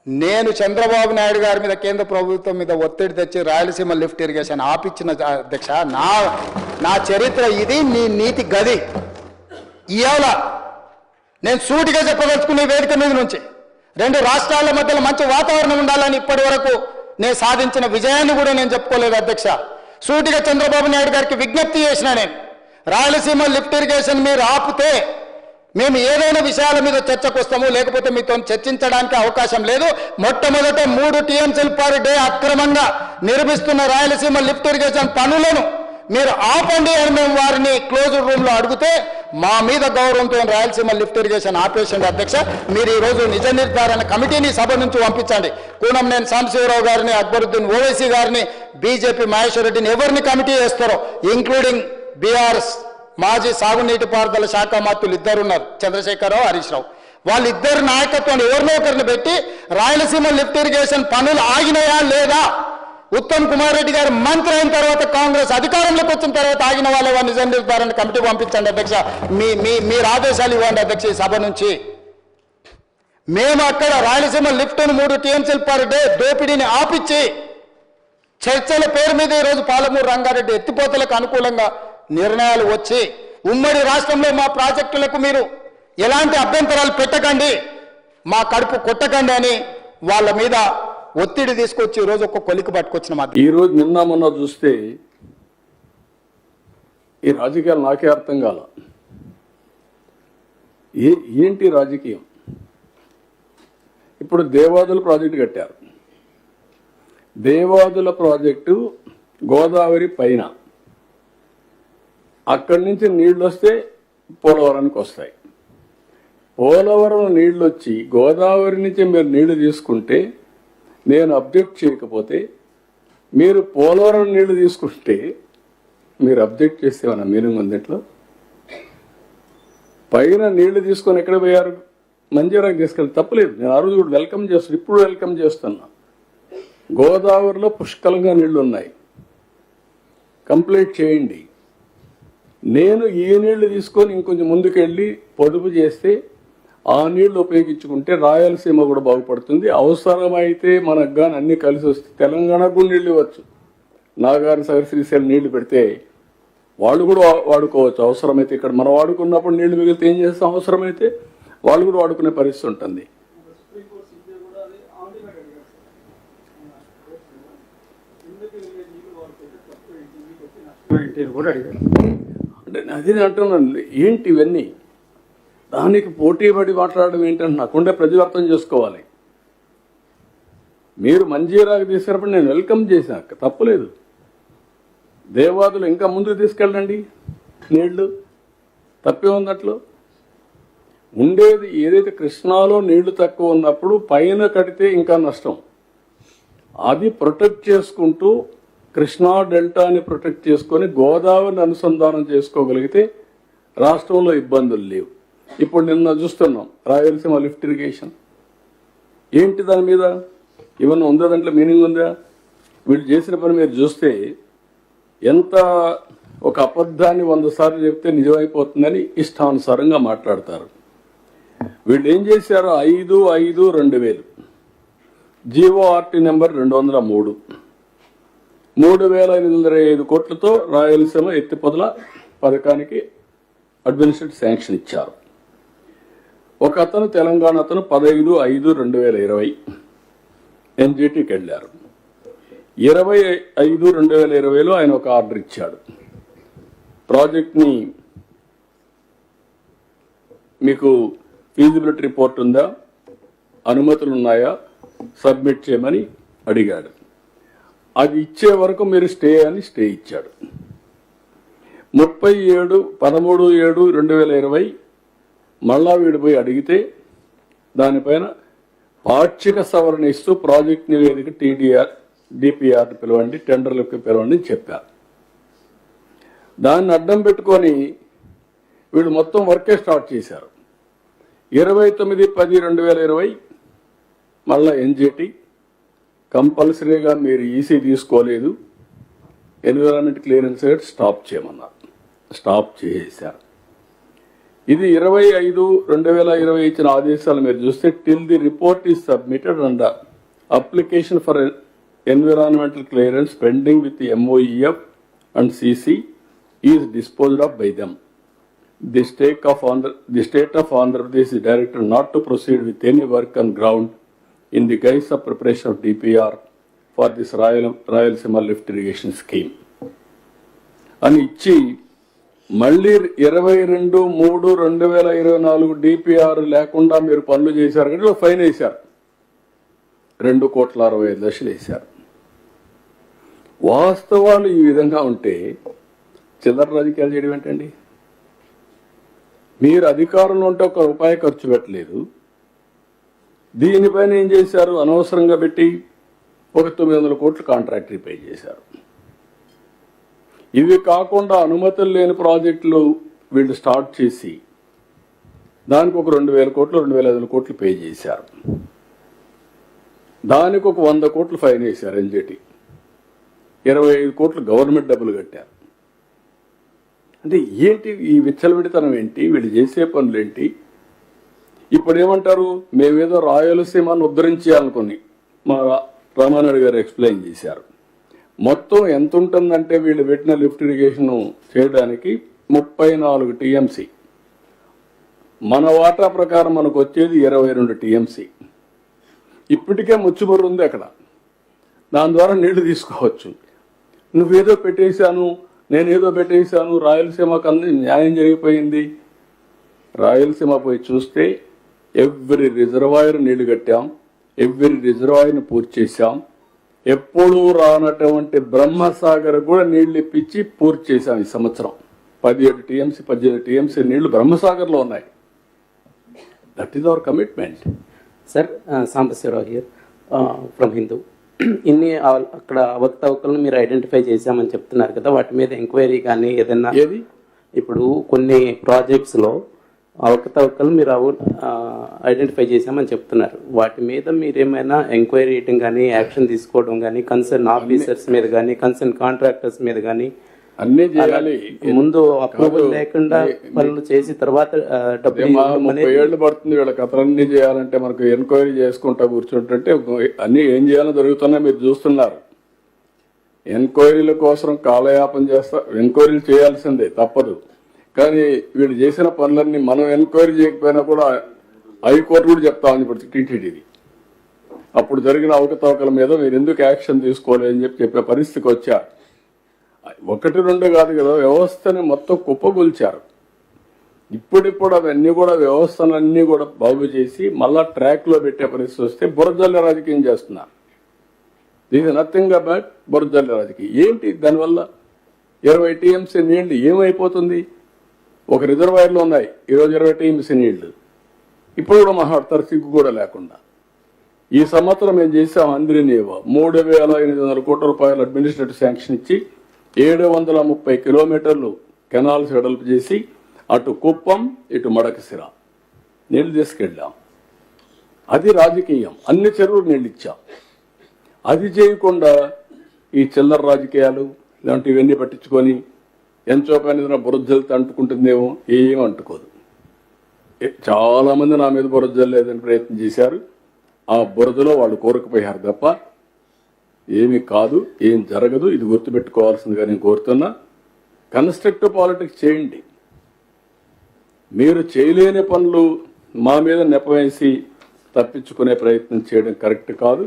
నేను చంద్రబాబు నాయుడు గారి మీద కేంద్ర ప్రభుత్వం మీద ఒత్తిడి తెచ్చి రాయలసీమ లిఫ్ట్ ఇరిగేషన్ ఆపిచ్చిన అధ్యక్ష నా చరిత్ర ఇది, నీ నీతి గది. ఇవాళ నేను సూటిగా చెప్పదలుచుకునే వేదిక మీద నుంచి 2 రాష్ట్రాల మధ్యలో మంచి వాతావరణం ఉండాలని ఇప్పటి వరకు నేను సాధించిన విజయాన్ని కూడా నేను చెప్పుకోలేదు అధ్యక్ష. సూటిగా చంద్రబాబు నాయుడు గారికి విజ్ఞప్తి చేసిన నేను, రాయలసీమ లిఫ్ట్ ఇరిగేషన్ మీరు ఆపితే మేము ఏదైనా విషయాల మీద చర్చకు వస్తాము, లేకపోతే మీతో చర్చించడానికి అవకాశం లేదు. మొట్టమొదట 3 టీఎంసీలు పర్ డే అక్రమంగా నిర్మిస్తున్న రాయలసీమ లిఫ్ట్ ఇరిగేషన్ పనులను మీరు ఆపండి అని మేము వారిని క్లోజ్డ్ రూమ్లో అడిగితే మా మీద గౌరవంతో రాయలసీమ లిఫ్ట్ ఇరిగేషన్ ఆపేసింది అధ్యక్ష. మీరు ఈరోజు నిజ నిర్ధారణ కమిటీని సభ నుంచి పంపించండి. కూనంనేని సాంబశివరావు గారిని, అక్బరుద్దీన్ ఓవైసీ గారిని, బీజేపీ మహేశ్వర్ రెడ్డిని ఎవరిని కమిటీ వేస్తారో, ఇంక్లూడింగ్ బీఆర్ఎస్ మాజీ సాగునీటి పారుదల శాఖ మంత్రులు 2 ఉన్నారు, చంద్రశేఖరరావు, హరీష్ రావు. వాళ్ళిద్దరు నాయకత్వాన్ని ఎవరినో ఒకరిని పెట్టి రాయలసీమ లిఫ్ట్ ఇరిగేషన్ పనులు ఆగినాయా లేదా, ఉత్తమ్ కుమార్ రెడ్డి గారు మంత్రి అయిన తర్వాత కాంగ్రెస్ అధికారంలోకి వచ్చిన తర్వాత ఆగిన వాళ్ళ నిజ నిర్ధారణ కమిటీ పంపించండి అధ్యక్ష. మీరు ఆదేశాలు ఇవ్వండి అధ్యక్ష. ఈ సభ నుంచి మేము అక్కడ రాయలసీమ లిఫ్ట్ను 3 టీఎంసీలు పర్ డే దోపిడీని ఆపిచ్చి చర్చల పేరు మీద ఈరోజు పాలమూరు రంగారెడ్డి ఎత్తిపోతలకు అనుకూలంగా నిర్ణయాలు వచ్చి ఉమ్మడి రాష్ట్రంలో మా ప్రాజెక్టులకు మీరు ఎలాంటి అభ్యంతరాలు పెట్టకండి, మా కడుపు కొట్టకండి అని వాళ్ళ మీద ఒత్తిడి తీసుకొచ్చి ఈరోజు ఒక కొలికి పట్టుకొచ్చిన మాట. ఈరోజు నిన్న మొన్న చూస్తే ఈ రాజకీయాలు నాకే అర్థం కాల. ఏంటి రాజకీయం? ఇప్పుడు దేవాదుల ప్రాజెక్టు కట్టారు. దేవాదుల ప్రాజెక్టు గోదావరి పైన, అక్కడి నుంచి నీళ్లు వస్తే పోలవరానికి వస్తాయి. పోలవరం నీళ్లు వచ్చి గోదావరి నుంచి మీరు నీళ్లు తీసుకుంటే, నేను అబ్జెక్ట్ చేయకపోతే, మీరు పోలవరం నీళ్లు తీసుకుంటే మీరు అబ్జెక్ట్ చేస్తేమన్నా మీనింగ్ ఉంది ఇంట్లో? పైన నీళ్లు తీసుకొని ఎక్కడ పోయారు? మంజీరాకి తీసుకెళ్ళి తప్పలేదు. నేను ఆ రోజు కూడా వెల్కమ్ చేస్తాను, ఇప్పుడు వెల్కమ్ చేస్తున్నా. గోదావరిలో పుష్కలంగా నీళ్లు ఉన్నాయి, కంప్లీట్ చేయండి. నేను ఈ నీళ్లు తీసుకొని ఇంకొంచెం ముందుకెళ్ళి పొదుపు చేస్తే, ఆ నీళ్లు ఉపయోగించుకుంటే రాయలసీమ కూడా బాగుపడుతుంది. అవసరమైతే మనకు కానీ అన్ని కలిసి వస్తే తెలంగాణకు కూడా నీళ్ళు ఇవ్వచ్చు. నాగార్జున సాగర్, శ్రీశైలం నీళ్లు పెడితే వాళ్ళు కూడా వాడుకోవచ్చు. అవసరమైతే ఇక్కడ మనం వాడుకున్నప్పుడు నీళ్లు మిగిలితే ఏం చేస్తాం? అవసరమైతే వాళ్ళు కూడా వాడుకునే పరిస్థితి ఉంటుంది. అంటే అదే అంటున్నాను, ఏంటి ఇవన్నీ? దానికి పోటీ పడి మాట్లాడడం ఏంటంటే నాకుండే ప్రజలు అర్థం చేసుకోవాలి. మీరు మంజీరాకు తీసుకున్నప్పుడు నేను వెల్కమ్ చేశాక తప్పులేదు. దేవాదులు ఇంకా ముందుకు తీసుకెళ్ళండి నీళ్లు, తప్పే ఉన్నట్లు. ఉండేది ఏదైతే కృష్ణాలో నీళ్లు తక్కువ ఉన్నప్పుడు పైన కడితే ఇంకా నష్టం. అది ప్రొటెక్ట్ చేసుకుంటూ కృష్ణా డెల్టాని ప్రొటెక్ట్ చేసుకొని గోదావరిని అనుసంధానం చేసుకోగలిగితే రాష్ట్రంలో ఇబ్బందులు లేవు. ఇప్పుడు నిన్న చూస్తున్నాం రాయలసీమ లిఫ్ట్ ఇరిగేషన్ ఏంటి, దాని మీద ఏమన్నా ఉందా? దాంట్లో మీనింగ్ ఉందా? వీళ్ళు చేసిన పని మీరు చూస్తే ఎంత ఒక అబద్ధాన్ని 100 సార్లు చెప్తే నిజమైపోతుందని ఇష్టానుసారంగా మాట్లాడతారు. వీళ్ళు ఏం చేశారు? 5/5/2000 జీవోఆర్టీ నెంబర్ 203 3,525 కోట్లతో రాయలసీమ ఎత్తిపోతల పథకానికి అడ్మినిస్ట్రేటివ్ శాంక్షన్ ఇచ్చారు. ఒక అతను తెలంగాణ అతను 15/5/2020 ఎన్జిటికి వెళ్ళారు. 20/5/2020లో ఆయన ఒక ఆర్డర్ ఇచ్చాడు. ప్రాజెక్ట్ని మీకు ఫీజిబిలిటీ రిపోర్ట్ ఉందా, అనుమతులు ఉన్నాయా, సబ్మిట్ చేయమని అడిగాడు. అది ఇచ్చే వరకు మీరు స్టే అని స్టే ఇచ్చాడు. 13/7/2020 మళ్ళా వీడిపోయి అడిగితే దానిపైన పాక్షిక సవరణ ఇస్తూ ప్రాజెక్ట్ నివేదిక టీడీఆర్ డిపిఆర్ పిలవండి, టెండర్లకు పిలవండి అని చెప్పారు. దాన్ని అడ్డం పెట్టుకొని వీళ్ళు మొత్తం వర్కే స్టార్ట్ చేశారు. 29/10/2020 మళ్ళా ఎన్జిటి కంపల్సరీగా మీరు ఈసీ తీసుకోలేదు, ఎన్విరాన్మెంట్ క్లియరెన్స్ స్టాప్ చేయమన్నారు. స్టాప్ చేశారు. ఇది 25/2020 ఇచ్చిన ఆదేశాలు మీరు చూస్తే till the report is submitted and application for environmental clearance pending with MOEF and CC is disposed of by them. The state of Andhra Pradesh is directed not to proceed with any work on ground in the guise of preparation of DPR for this Rayalaseema lift irrigation scheme. అని ఇచ్చి మళ్ళీ 22/3/2024 DPR లేకుండా మీరు పనులు చేశారు కానీ fine వేశారు, 2,65,00,000 వేశారు. వాస్తవాలు ఈ విధంగా ఉంటే చిల్లర రాజకీయాలు చేయడం ఏంటండి? మీరు అధికారంలో ఉంటే ఒక రూపాయి ఖర్చు పెట్టలేదు. దీనిపైన ఏం చేశారు? అనవసరంగా పెట్టి ఒక 900 కోట్లు కాంట్రాక్ట్ పే చేశారు. ఇవి కాకుండా అనుమతులు లేని ప్రాజెక్టులు వీళ్ళు స్టార్ట్ చేసి దానికి ఒక 2,000 కోట్లు 2,500 కోట్లు పే చేశారు. దానికి ఒక 100 కోట్లు ఫైన్ వేశారు NGT, 25 కోట్లు గవర్నమెంట్ డబ్బులు కట్టారు. అంటే ఏంటి ఈ విచ్చలవిడితనం ఏంటి? వీళ్ళు చేసే పనులు ఏంటి? ఇప్పుడు ఏమంటారు? మేమేదో రాయలసీమను ఉద్ధరించాలనుకుని మా రామానాయుడు గారు ఎక్స్ప్లెయిన్ చేశారు. మొత్తం ఎంత ఉంటుందంటే వీళ్ళు పెట్టిన లిఫ్ట్ ఇరిగేషన్ చేయడానికి 34 TMC. మన వాటా ప్రకారం మనకు వచ్చేది 22 TMC. ఇప్పటికే ముచ్చుమర్రు ఉంది అక్కడ, దాని ద్వారా నీళ్లు తీసుకోవచ్చు. నువ్వేదో పెట్టేశాను, నేనేదో పెట్టేశాను, రాయలసీమకు అన్ని న్యాయం జరిగిపోయింది. రాయలసీమ పోయి చూస్తే ఎవ్రీ రిజర్వాయర్ నీళ్లు కట్టాం, ఎవ్రీ రిజర్వాయర్ని పూర్తి చేశాం. ఎప్పుడూ రానటువంటి బ్రహ్మసాగర్ కూడా నీళ్లు ఇప్పించి పూర్తి చేశాం. ఈ సంవత్సరం 17 TMC 18 TMC నీళ్లు బ్రహ్మసాగర్లో ఉన్నాయి. That is our commitment. Sir, Sambasivarao here from Hindu. ఇన్ని అక్కడ అవకతవకలను మీరు ఐడెంటిఫై చేశామని చెప్తున్నారు కదా, వాటి మీద ఎంక్వైరీ కానీ ఏదైనా? ఏది? ఇప్పుడు కొన్ని ప్రాజెక్ట్స్లో అవకతవకలు మీరు ఐడెంటిఫై చేశామని చెప్తున్నారు. వాటి మీద మీరు ఏమైనా ఎంక్వైరీ చేయడం కానీ, యాక్షన్ తీసుకోవడం కానీ, కన్సర్న్ ఆఫీసర్స్ మీద కానీ, కన్సర్న్ కాంట్రాక్టర్స్ మీద కానీ అన్నీ చేయాలి. ముందు అప్రూవల్ లేకుండా పనులు చేసి తర్వాత డబ్బులు 30 ఏళ్ళు పడుతుంది వీళ్ళ కథలన్నీ చేయాలంటే. మనకు ఎంక్వైరీ చేసుకుంటా కూర్చుంటుంటే అన్ని ఏం చేయాలో జరుగుతున్నాయి మీరు చూస్తున్నారు. ఎంక్వైరీల కోసం కాలయాపన చేస్తా, ఎంక్వైరీలు చేయాల్సిందే తప్పదు. కానీ వీళ్ళు చేసిన పనులన్నీ మనం ఎంక్వైరీ చేయకపోయినా కూడా హైకోర్టు కూడా చెప్తామని ఇప్పుడు టీటీడీది. అప్పుడు జరిగిన అవకతవకల మీద మీరు ఎందుకు యాక్షన్ తీసుకోలేదని చెప్పే పరిస్థితికి వచ్చారు. 1-2 కాదు కదా, వ్యవస్థని మొత్తం కుప్పగొల్చారు. ఇప్పుడిప్పుడు అవన్నీ కూడా వ్యవస్థలన్నీ కూడా బాగు చేసి మళ్ళా ట్రాక్లో పెట్టే పరిస్థితి వస్తే బురజల్ల రాజకీయం చేస్తున్నారు. దిస్ ఇస్ నథింగ్ అబౌట్ బురజల్ల రాజకీయం. ఏంటి దానివల్ల? 20 TMC నీళ్లు ఏమైపోతుంది? ఒక రిజర్వాయర్లో ఉన్నాయి ఈరోజు 20 TMC నీళ్లు. ఇప్పుడు కూడా మాట్లాడతారు సిగ్గు కూడా లేకుండా. ఈ సంవత్సరం మేము చేసాం అంద్రినీవా 3,800 కోట్ల రూపాయలు అడ్మినిస్ట్రేటివ్ శాంక్షన్ ఇచ్చి 730 కిలోమీటర్లు కెనాల్స్ వెడల్పు చేసి అటు కుప్పం ఇటు మడకసిర నీళ్లు తీసుకెళ్ళాం. అది రాజకీయం. అన్ని చెరువులు నీళ్ళు ఇచ్చాం. అది చేయకుండా ఈ చిల్లర రాజకీయాలు ఇలాంటివన్నీ పట్టించుకొని ఎంతో పని బురదజల్లితో అంటుకుంటుందేమో, ఏం అంటుకోదు. చాలా మంది నా మీద బురదజల్లేదని ప్రయత్నం చేశారు. ఆ బురదలో వాళ్ళు కోరుకుపోయారు తప్ప ఏమి కాదు, ఏం జరగదు. ఇది గుర్తుపెట్టుకోవాల్సిందిగా నేను కోరుతున్నా. కన్స్ట్రక్టివ్ పాలిటిక్స్ చేయండి. మీరు చేయలేని పనులు మా మీద నెపవేసి తప్పించుకునే ప్రయత్నం చేయడం కరెక్ట్ కాదు.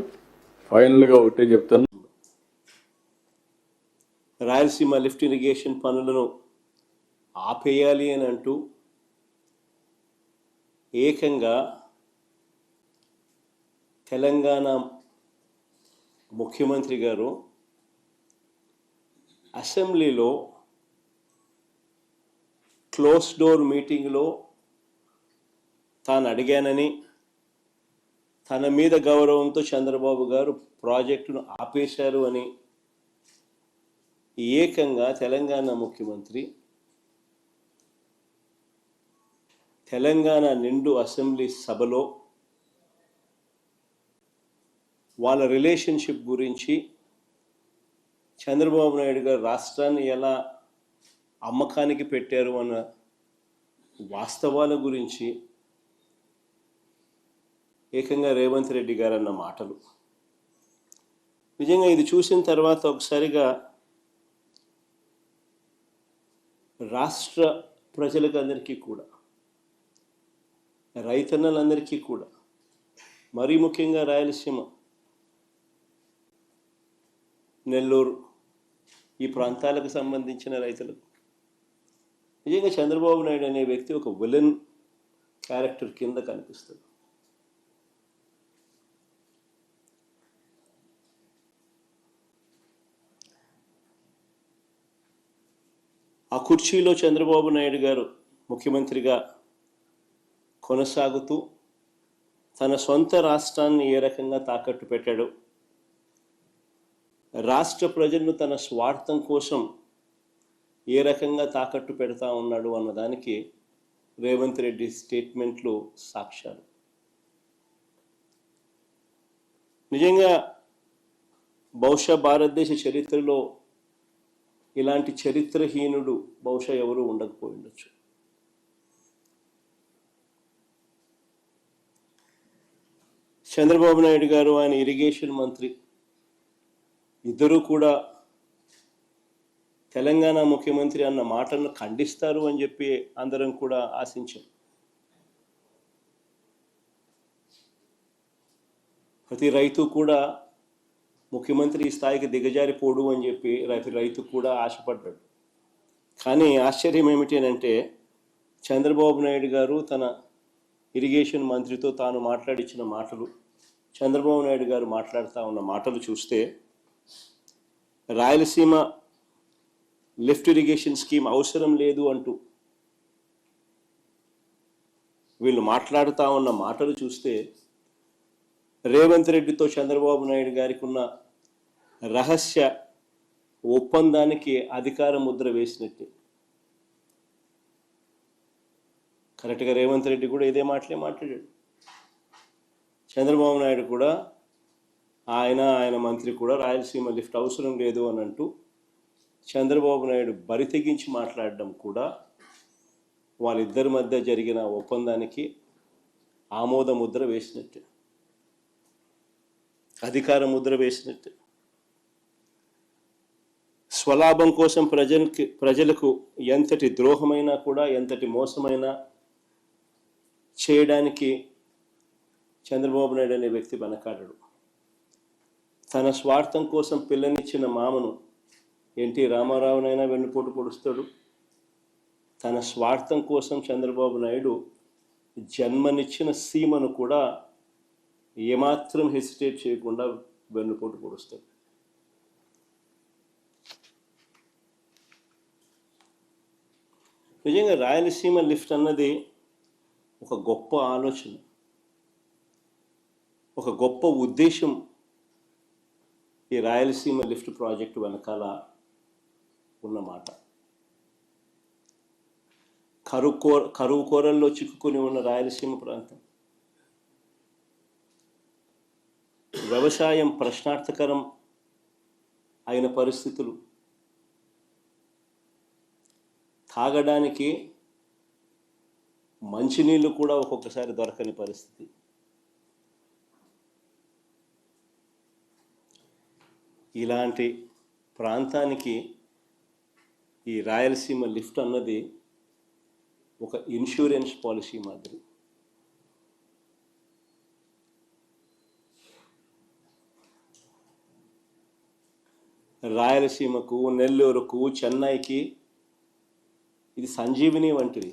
ఫైనల్గా ఒకటే చెప్తాను, రాయలసీమ లిఫ్ట్ ఇరిగేషన్ పనులను ఆపేయాలి అని అంటూ ఏకంగా తెలంగాణ ముఖ్యమంత్రి గారు అసెంబ్లీలో క్లోజ్ డోర్ మీటింగ్లో తాను అడిగానని, తన మీద గౌరవంతో చంద్రబాబు గారు ప్రాజెక్టును ఆపేశారు అని ఏకంగా తెలంగాణ ముఖ్యమంత్రి తెలంగాణ నిండు అసెంబ్లీ సభలో వాళ్ళ రిలేషన్షిప్ గురించి, చంద్రబాబు నాయుడు గారు రాష్ట్రాన్ని ఎలా అమ్మకానికి పెట్టారు అన్న వాస్తవాల గురించి ఏకంగా రేవంత్ రెడ్డి గారు అన్న మాటలు నిజంగా ఇది చూసిన తర్వాత ఒకసారిగా రాష్ట్ర ప్రజలకు అందరికీ కూడా, రైతన్నలందరికీ కూడా, మరీ ముఖ్యంగా రాయలసీమ, నెల్లూరు ఈ ప్రాంతాలకు సంబంధించిన రైతులకు నిజంగా చంద్రబాబు నాయుడు అనే వ్యక్తి ఒక విలన్ క్యారెక్టర్ కింద కనిపిస్తుంది. ఆ కుర్చీలో చంద్రబాబు నాయుడు గారు ముఖ్యమంత్రిగా కొనసాగుతూ తన సొంత రాష్ట్రాన్ని ఏ రకంగా తాకట్టు పెట్టాడు, రాష్ట్ర ప్రజలను తన స్వార్థం కోసం ఏ రకంగా తాకట్టు పెడతా ఉన్నాడు అన్నదానికి రేవంత్ రెడ్డి స్టేట్మెంట్లు సాక్ష్యాలు. నిజంగా బహుశా భారతదేశ చరిత్రలో ఇలాంటి చరిత్రహీనుడు బహుశా ఎవరు ఉండకపోయి ఉండొచ్చు. చంద్రబాబు నాయుడు గారు, ఆయన ఇరిగేషన్ మంత్రి ఇద్దరూ కూడా తెలంగాణ ముఖ్యమంత్రి అన్న మాటలను ఖండిస్తారు అని చెప్పి అందరం కూడా ఆశించాం. ప్రతి రైతు కూడా ముఖ్యమంత్రి ఈ స్థాయికి దిగజారిపోడు అని చెప్పి రైతు కూడా ఆశపడ్డాడు. కానీ ఆశ్చర్యం ఏమిటి అంటే చంద్రబాబు నాయుడు గారు తన ఇరిగేషన్ మంత్రితో తాను మాట్లాడించిన మాటలు, చంద్రబాబు నాయుడు గారు మాట్లాడుతూ ఉన్న మాటలు చూస్తే రాయలసీమ లిఫ్ట్ ఇరిగేషన్ స్కీమ్ అవసరం లేదు అంటూ వీళ్ళు మాట్లాడుతూ ఉన్న మాటలు చూస్తే రేవంత్ రెడ్డితో చంద్రబాబు నాయుడు గారికి ఉన్న రహస్య ఒప్పందానికి అధికార ముద్ర వేసినట్టే. కరెక్ట్గా రేవంత్ రెడ్డి కూడా ఇదే మాటలే మాట్లాడాడు. చంద్రబాబు నాయుడు కూడా ఆయన మంత్రి కూడా రాయలసీమ లిఫ్ట్ అవసరం లేదు అని అంటూ చంద్రబాబు నాయుడు బరి తెగించి మాట్లాడడం కూడా వాళ్ళిద్దరి మధ్య జరిగిన ఒప్పందానికి ఆమోద ముద్ర వేసినట్టే, అధికార ముద్ర వేసినట్టే. స్వలాభం కోసం ప్రజలకు ఎంతటి ద్రోహమైనా కూడా, ఎంతటి మోసమైనా చేయడానికి చంద్రబాబు నాయుడు అనే వ్యక్తి వెనకాడడు. తన స్వార్థం కోసం పిల్లనిచ్చిన మామను ఎన్టీ రామారావునైనా వెన్నుపోటు పొడుస్తాడు. తన స్వార్థం కోసం చంద్రబాబు నాయుడు జన్మనిచ్చిన సీమను కూడా ఏమాత్రం హెసిటేట్ చేయకుండా వెన్నుపోటు పొడుస్తాడు. నిజంగా రాయలసీమ లిఫ్ట్ అన్నది ఒక గొప్ప ఆలోచన, ఒక గొప్ప ఉద్దేశం ఈ రాయలసీమ లిఫ్ట్ ప్రాజెక్టు వెనకాల ఉన్నమాట. కరువు కోరల్లో చిక్కుకొని ఉన్న రాయలసీమ ప్రాంతం, వ్యవసాయం ప్రశ్నార్థకరం అయిన పరిస్థితులు, తాగడానికి మంచినీళ్ళు కూడా ఒక్కొక్కసారి దొరకని పరిస్థితి. ఇలాంటి ప్రాంతానికి ఈ రాయలసీమ లిఫ్ట్ అన్నది ఒక ఇన్సూరెన్స్ పాలసీ మాదిరి. రాయలసీమకు, నెల్లూరుకు, చెన్నైకి ఇది సంజీవిని వంటిది.